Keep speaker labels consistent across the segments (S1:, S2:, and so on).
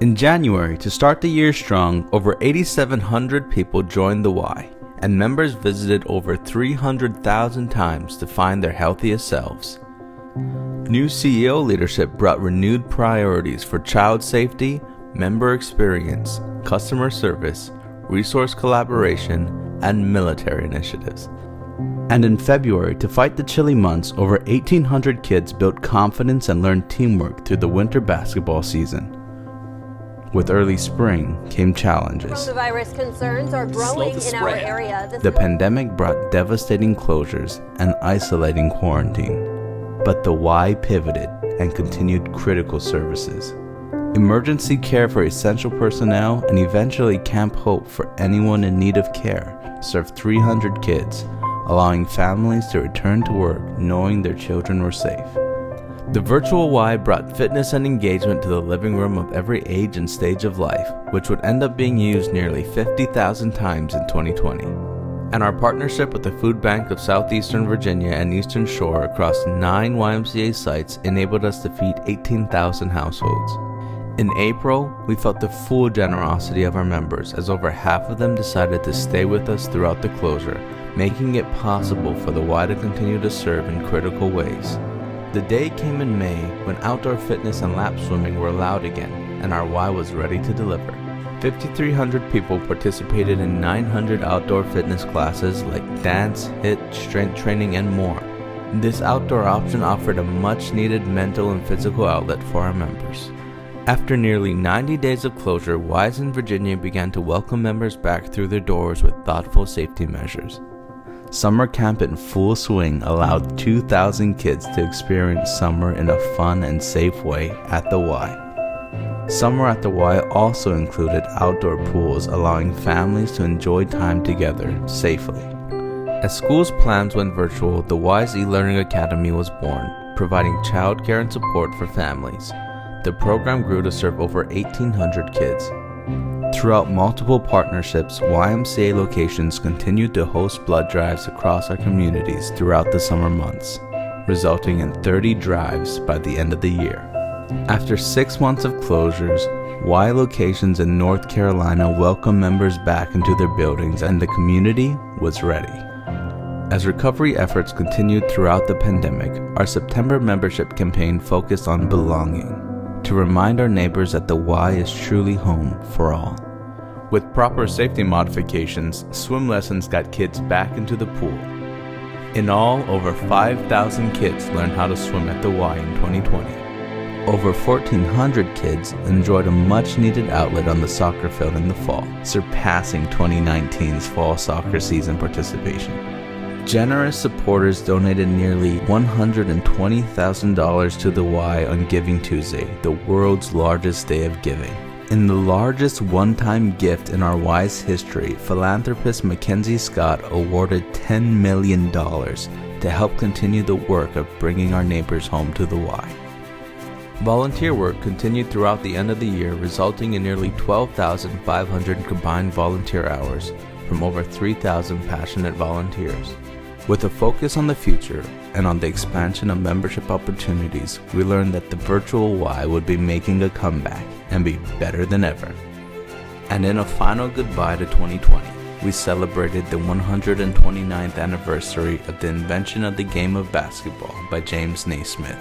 S1: In January, to start the year strong, over 8,700 people joined the Y, and members visited over 300,000 times to find their healthiest selves. New CEO leadership brought renewed priorities for child safety, member experience, customer service, resource collaboration, and military initiatives. And in February, to fight the chilly months, over 1,800 kids built confidence and learned teamwork through the winter basketball season. With early spring came challenges.
S2: Coronavirus concerns are growing in our area.
S1: The pandemic brought devastating closures and isolating quarantine, but the Y pivoted and continued critical services. Emergency care for essential personnel and eventually Camp Hope for anyone in need of care served 300 kids, allowing families to return to work knowing their children were safe. The virtual Y brought fitness and engagement to the living room of every age and stage of life, which would end up being used nearly 50,000 times in 2020. And our partnership with the Food Bank of Southeastern Virginia and Eastern Shore across 9 YMCA sites enabled us to feed 18,000 households. In April, we felt the full generosity of our members as over half of them decided to stay with us throughout the closure, making it possible for the Y to continue to serve in critical ways. The day came in May when outdoor fitness and lap swimming were allowed again, and our Y was ready to deliver. 5,300 people participated in 900 outdoor fitness classes like dance, HIIT, strength training, and more. This outdoor option offered a much-needed mental and physical outlet for our members. After nearly 90 days of closure, Ys in Virginia began to welcome members back through their doors with thoughtful safety measures. Summer camp in full swing allowed 2,000 kids to experience summer in a fun and safe way at the Y. Summer at the Y also included outdoor pools, allowing families to enjoy time together safely. As schools' plans went virtual, the Y's eLearning Academy was born, providing childcare and support for families. The program grew to serve over 1,800 kids. Throughout multiple partnerships, YMCA locations continued to host blood drives across our communities throughout the summer months, resulting in 30 drives by the end of the year. After 6 months of closures, Y locations in North Carolina welcomed members back into their buildings and the community was ready. As recovery efforts continued throughout the pandemic, our September membership campaign focused on belonging, to remind our neighbors that the Y is truly home for all. With proper safety modifications, swim lessons got kids back into the pool. In all, over 5,000 kids learned how to swim at the Y in 2020. Over 1,400 kids enjoyed a much-needed outlet on the soccer field in the fall, surpassing 2019's fall soccer season participation. Generous supporters donated nearly $120,000 to the Y on Giving Tuesday, the world's largest day of giving. In the largest one-time gift in our Y's history, philanthropist Mackenzie Scott awarded $10 million to help continue the work of bringing our neighbors home to the Y. Volunteer work continued throughout the end of the year, resulting in nearly 12,500 combined volunteer hours from over 3,000 passionate volunteers. With a focus on the future and on the expansion of membership opportunities, we learned that the virtual Y would be making a comeback and be better than ever. And in a final goodbye to 2020, we celebrated the 129th anniversary of the invention of the game of basketball by James Naismith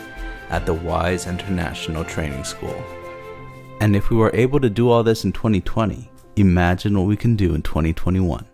S1: at the Y's International Training School. And if we were able to do all this in 2020, imagine what we can do in 2021.